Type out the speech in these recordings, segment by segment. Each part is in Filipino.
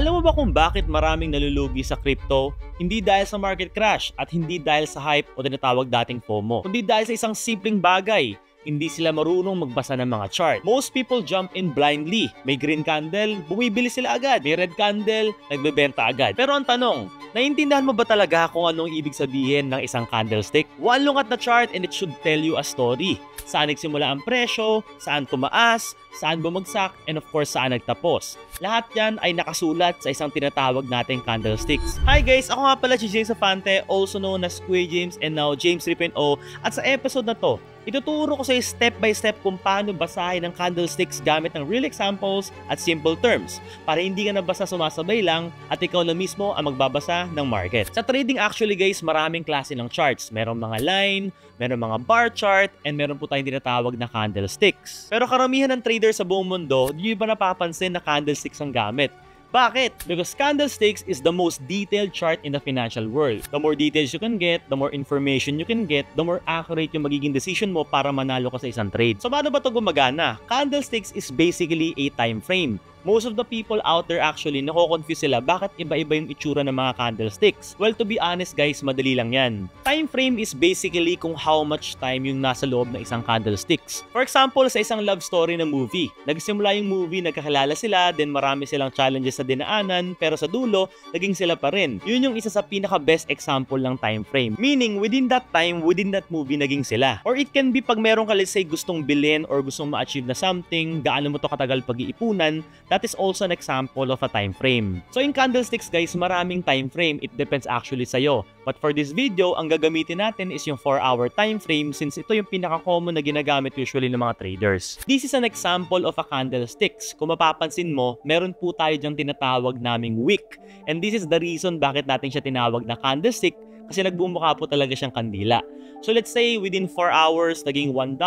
Alam mo ba kung bakit maraming nalulugi sa crypto? Hindi dahil sa market crash at hindi dahil sa hype o tinatawag dating FOMO, kundi dahil sa isang simpleng bagay. Hindi sila marunong magbasa ng mga chart. Most people jump in blindly. May green candle, bumibili sila agad. May red candle, nagbebenta agad. Pero ang tanong, naiintindihan mo ba talaga kung anong ibig sabihin ng isang candlestick? One look at the chart and it should tell you a story. Saan nagsimula ang presyo, saan tumaas, saan bumagsak, and of course saan nagtapos. Lahat yan ay nakasulat sa isang tinatawag nating candlesticks. Hi guys, ako nga pala si James Afante, also known as Kuya James and now James 3.0, at sa episode na to, ituturo ko sa iyo step by step kung paano basahin ang candlesticks gamit ng real examples at simple terms para hindi ka na basta sumasabay lang at ikaw na mismo ang magbabasa ng market. Sa trading actually guys, maraming klase ng charts. Merong mga line, merong mga bar chart, and meron po tayong tinatawag na candlesticks. Pero karamihan ng traders sa buong mundo, di ba napapansin na candlesticks ang gamit? Bakit? Because candlesticks is the most detailed chart in the financial world. The more details you can get, the more information you can get, the more accurate yung magiging decision mo para manalo ka sa isang trade. So paano ba ito gumagana? Candlesticks is basically a time frame. Most of the people out there actually nako-confuse sila bakit iba-iba yung itsura ng mga candlesticks. Well, to be honest guys, madali lang yan. Time frame is basically kung how much time yung nasa loob ng isang candlesticks. For example, sa isang love story na movie, nagsimula yung movie, nagkakilala sila, then marami silang challenges sa dinaanan, pero sa dulo, naging sila pa rin. Yun yung isa sa pinaka-best example ng time frame. Meaning, within that time, within that movie, naging sila. Or it can be pag meron ka, let's say, gustong bilhin or gustong ma-achieve na something, gaano mo to katagal pag-iipunan, that is also an example of a time frame. So in candlesticks guys, maraming time frame. It depends actually sa'yo. But for this video, ang gagamitin natin is yung 4-hour time frame since ito yung pinaka-common na ginagamit usually ng mga traders. This is an example of a candlesticks. Kung mapapansin mo, meron po tayo dyang tinatawag naming wick. And this is the reason bakit natin siya tinawag na candlestick kasi nagbumukha po talaga siyang kandila. So let's say within 4 hours, naging $1,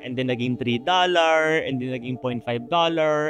and then naging $3, and then naging $0.5,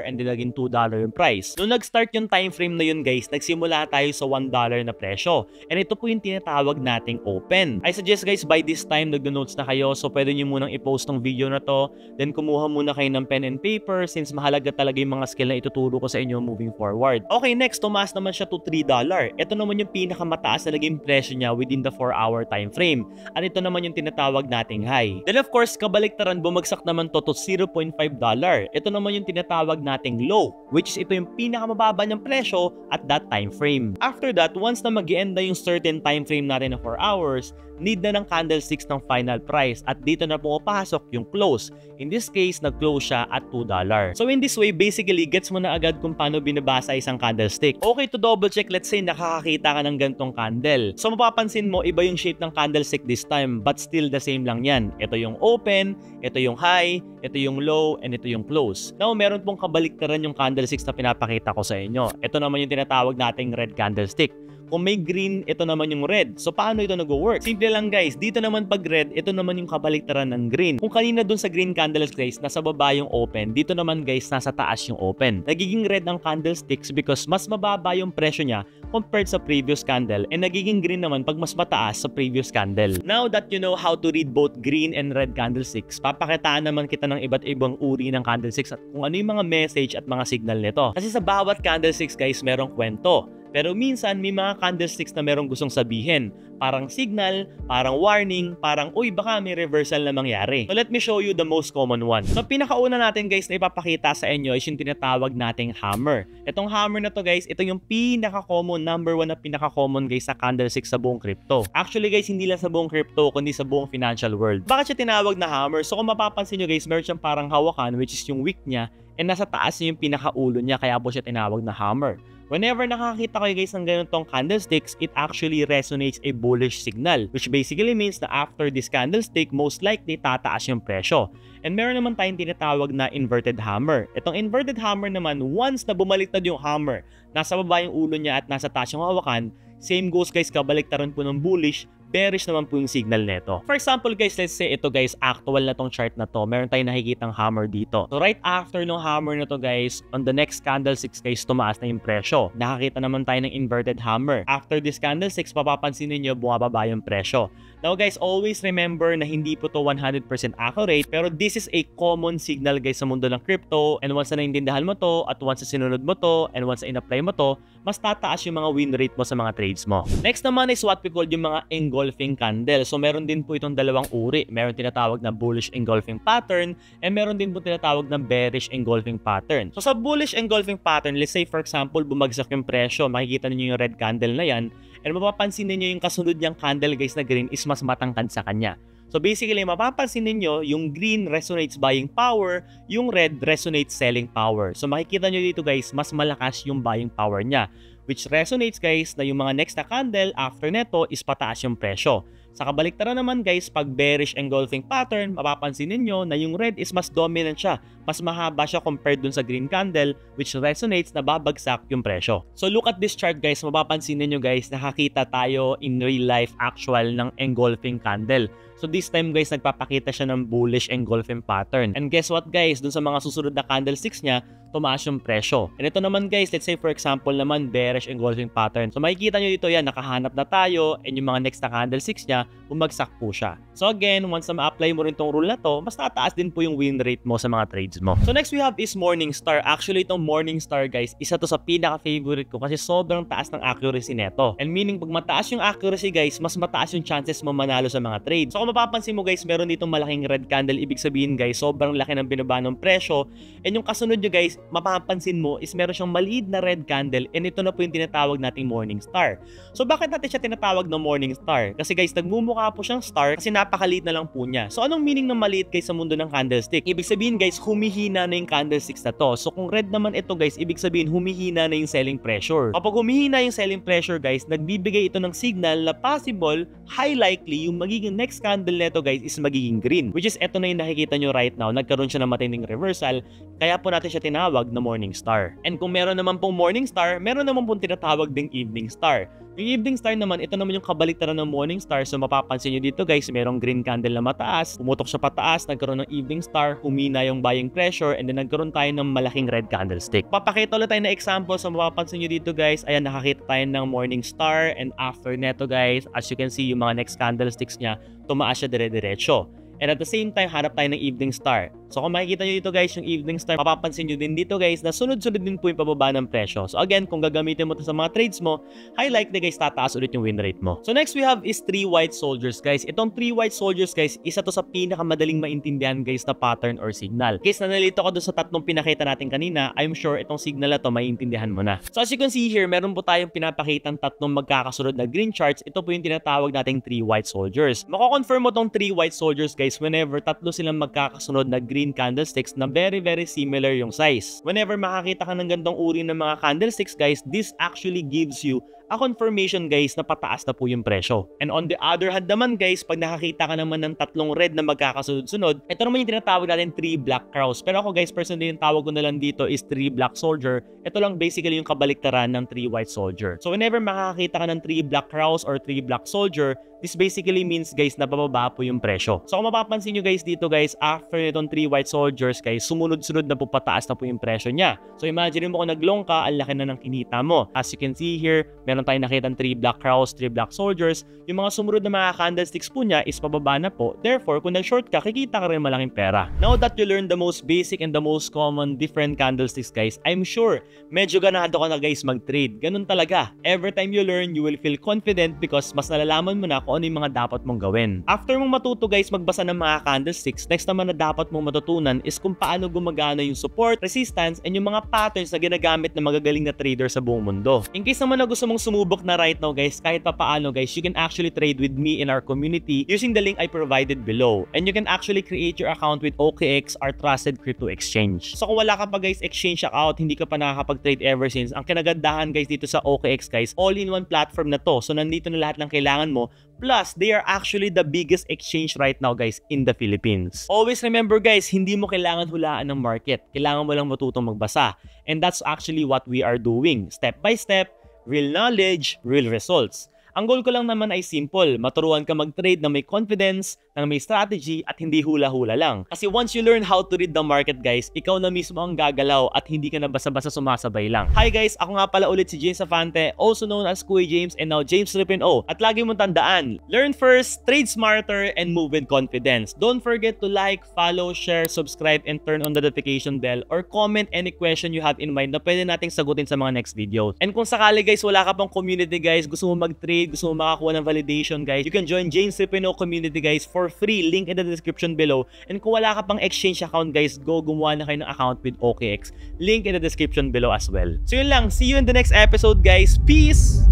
and then naging $2 yung price. Nung nag-start yung time frame na yun guys, nagsimula tayo sa $1 na presyo. And ito po yung tinatawag nating open. I suggest guys, by this time, nagdo-notes na kayo. So pwede nyo munang i-post tong video na to. Then kumuha muna kayo ng pen and paper since mahalaga talaga yung mga skill na ituturo ko sa inyo moving forward. Okay, next, tumaas naman siya to $3. Ito naman yung pinakamataas na naging presyo niya within the 4-hour time frame. At ito naman yung tinatawag nating high. Then of course, kabaliktaran, bumagsak naman to $0.5. Ito naman yung tinatawag nating low, which is ito yung pinakamababa niyang presyo at that time frame. After that, once na mag-i-end na yung certain time frame natin na 4 hours, need na ng candlesticks ng final price at dito na pumapasok yung close. In this case, nag-close siya at $2. So in this way, basically, gets mo na agad kung paano binabasa isang candlestick. Okay, to double check, let's say nakakakita ka ng gantong candle. So mapapansin mo, iba yung shape ng candlestick this time, but still the same lang yan. Ito yung open, ito yung high, ito yung low, and ito yung close. Now, meron pong kabaliktaran yung candlesticks na pinapakita ko sa inyo. Ito naman yung tinatawag nating red candlestick. Kung may green, ito naman yung red. So, paano ito nag-work? Simple lang guys. Dito naman pag red, ito naman yung kabaliktaran ng green. Kung kanina dun sa green candles guys, nasa baba yung open. Dito naman guys, nasa taas yung open. Nagiging red ang candlesticks because mas mababa yung presyo niya compared sa previous candle. And nagiging green naman pag mas mataas sa previous candle. Now that you know how to read both green and red candlesticks, papakitaan naman kita ng iba't ibang uri ng candlesticks at kung ano yung mga message at mga signal nito. Kasi sa bawat candlesticks guys, merong kwento. Pero minsan, may mga candlesticks na merong gustong sabihin. Parang signal, parang warning, parang, uy, baka may reversal na mangyari. So let me show you the most common one. So pinakauna natin guys na ipapakita sa inyo is yung tinatawag nating hammer. Itong hammer na to guys, ito yung pinaka-common, number 1 na pinaka-common guys sa candlesticks sa buong crypto. Actually guys, hindi lang sa buong crypto, kundi sa buong financial world. Bakit siya tinawag na hammer? So kung mapapansin nyo guys, meron siyang parang hawakan, which is yung wick niya, and nasa taas yung pinaka-ulo niya, kaya po siya tinawag na hammer. Whenever nakakita kayo guys ng ganitong candlesticks, it actually resonates a bullish signal, which basically means na after this candlestick, most likely tataas yung presyo. And meron naman tayong tinatawag na inverted hammer. Itong inverted hammer naman, once na bumaliktad yung hammer, nasa baba yung ulo niya at nasa taas yung hawakan, same goes guys, kabaliktaran po ng bullish, bearish naman po yung signal neto. For example guys, let's say ito guys, actual na tong chart na to. Meron tayong nakikitang hammer dito. So right after ng hammer na to guys, on the next candlesticks guys, tumaas na yung presyo. Nakakita naman tayo ng inverted hammer. After this candlesticks, papapansin niyo bumababa yung presyo. Now guys, always remember na hindi po to 100% accurate, pero this is a common signal guys sa mundo ng crypto, and once na naintindihan mo to, at once na sinunod mo to, and once na in-apply mo to, mas tataas yung mga win rate mo sa mga trades mo. Next naman is what we call yung mga engulfing candle. So meron din po itong dalawang uri. Meron tinatawag na bullish engulfing pattern, and meron din po tinatawag na bearish engulfing pattern. So sa bullish engulfing pattern, let's say for example, bumagsak yung presyo, makikita niyo yung red candle na yan, and mapapansin niyo yung kasunod niyang candle guys na green is mas matangkad sa kanya. So basically, mapapansin ninyo, yung green resonates buying power, yung red resonates selling power. So makikita nyo dito guys, mas malakas yung buying power niya. Which resonates guys na yung mga next na candle after neto is pataas yung presyo. Sa kabaliktaran naman guys, pag bearish engulfing pattern, mapapansin ninyo na yung red is mas dominant siya. Mas mahaba siya compared dun sa green candle, which resonates na babagsak yung presyo. So look at this chart guys, mapapansin ninyo guys, nakakita tayo in real life actual ng engulfing candle. So this time guys, nagpapakita siya ng bullish engulfing pattern. And guess what guys, dun sa mga susunod na candlesticks niya, tumaas yung presyo. And ito naman guys, let's say for example naman, bearish engulfing pattern. So makikita nyo dito yan, nakahanap na tayo, and yung mga next na candlesticks niya, bumagsak po siya. So again, once na ma-apply mo rin tong rule na to, mas tataas din po yung win rate mo sa mga trades mo. So next we have is Morningstar. Actually itong Morningstar guys, isa to sa pinaka-favorite ko kasi sobrang taas ng accuracy neto. And meaning pag mataas yung accuracy guys, mas mataas yung chances mo manalo sa mga trades. So kung mapapansin mo guys, meron ditong malaking red candle, ibig sabihin guys, sobrang laki ng binaba ng presyo. And yung kasunod nyo guys, mapapansin mo is meron siyang maliit na red candle, and ito na po yung tinatawag nating Morningstar. So bakit natin siya tinatawag na Morningstar? Kasi guys, nagmumukha po siyang star kasi napakaliit na lang po niya. So anong meaning ng maliit guys sa mundo ng candlestick? Ibig sabihin guys, humihina na yung candlesticks na to. So kung red naman ito guys, ibig sabihin humihina na yung selling pressure. Kapag humihina yung selling pressure guys, nagbibigay ito ng signal na possible, high likely, yung magiging next candle neto guys is magiging green. Which is ito na yung nakikita nyo right now, nagkaroon siya ng matinding reversal, kaya po natin siya tinawag na Morningstar. And kung meron naman pong Morningstar, meron naman pong tinatawag ding Evening Star. Yung Evening Star naman, ito naman yung kabaliktaran ng Morningstar. So mapapansin nyo dito guys, merong green candle na mataas, pumutok siya pataas, nagkaroon ng Evening Star, humina yung buying pressure, and then nagkaroon tayo ng malaking red candlestick. Papakita ulit tayo na example. So mapapansin nyo dito guys, ayan, nakakita tayo ng Morningstar, and after neto guys, as you can see, yung mga next candlesticks niya, tumaas siya dire-diretso. And at the same time, hanap tayo ng Evening Star. So kung makikita nyo dito guys, yung Evening Star, mapapansin nyo din dito guys na sunod-sunod din po yung pababa ng presyo. So again, kung gagamitin mo ito sa mga trades mo, high likely guys, tataas ulit yung win rate mo. So next we have is 3 white soldiers guys. Itong 3 white soldiers guys, isa to sa pinakamadaling maintindihan guys na pattern or signal. Guys, nanalito ko doon sa tatlong pinakita natin kanina, I'm sure itong signal na to maintindihan mo na. So as you can see here, meron po tayong pinapakitang tatlong magkakasunod na green charts. Ito po yung tinatawag nating 3 white soldiers. Mako-confirm mo tong 3 white soldiers guys whenever tatlo silang magkakasunod na green candlesticks na very similar yung size. Whenever makakita ka ng gantong uri ng mga candlesticks guys, this actually gives you a confirmation guys na pataas na po yung presyo. And on the other hand naman guys, pag nakakita ka naman ng tatlong red na magkakasunod-sunod, ito naman yung tinatawag natin 3 black crows. Pero ako guys, personally yung tawag ko na lang dito is 3 black soldier. Ito lang basically yung kabaliktaran ng 3 white soldier. So whenever makakita ka ng 3 black crows or 3 black soldier, this basically means guys na bababa po yung presyo. So kung mapapansin nyo guys dito guys, after itong 3 white soldiers guys, sumunod-sunod na po pataas na po yung presyo niya. So imagine mo kung naglong ka, ang laki na ng kinita mo. As you can see here, meron tayong nakita 3 black crows, 3 black soldiers. Yung mga sumunod na mga candlesticks po niya is pababa na po. Therefore, kung nag-short ka, kikita ka rin malaking pera. Now that you learned the most basic and the most common different candlesticks guys, I'm sure medyo ganado ka na guys mag-trade. Ganun talaga. Every time you learn, you will feel confident because mas nalalaman mo na kung ano yung mga dapat mong gawin. After mong matuto guys magbasa ng mga candlesticks, next naman na dapat mong matutunan is kung paano gumagana yung support, resistance, and yung mga patterns na ginagamit ng magagaling na trader sa buong mundo. In case naman na gusto mong sumubok na right now guys, kahit pa paano guys, you can actually trade with me in our community using the link I provided below. And you can actually create your account with OKX, our trusted crypto exchange. So kung wala ka pa guys exchange account, hindi ka pa nakakapag-trade ever since, ang kinagandahan guys dito sa OKX guys, all-in-one platform na to. So nandito na lahat ng kailangan mo. Plus, they are actually the biggest exchange right now guys in the Philippines. Always remember guys, hindi mo kailangan hulaan ng market. Kailangan mo lang matutong magbasa. And that's actually what we are doing. Step by step, real knowledge, real results. Ang goal ko lang naman ay simple, maturuan ka mag-trade na may confidence, na may strategy at hindi hula-hula lang. Kasi once you learn how to read the market guys, ikaw na mismo ang gagalaw at hindi ka na basta-basta sumasabay lang. Hi guys, ako nga pala ulit si James Afante, also known as Kuya James and now James 3.0. At lagi mong tandaan, learn first, trade smarter, and move with confidence. Don't forget to like, follow, share, subscribe, and turn on the notification bell or comment any question you have in mind na pwede nating sagutin sa mga next videos. And kung sakali guys, wala ka pang community guys, gusto mo mag-trade, gusto mo makakuha ng validation guys, you can join James 3.0 community guys for free, link in the description below. And kung wala ka pang exchange account guys, go gumawa na kayo ng account with OKX, link in the description below as well. So yun lang, see you in the next episode guys, peace!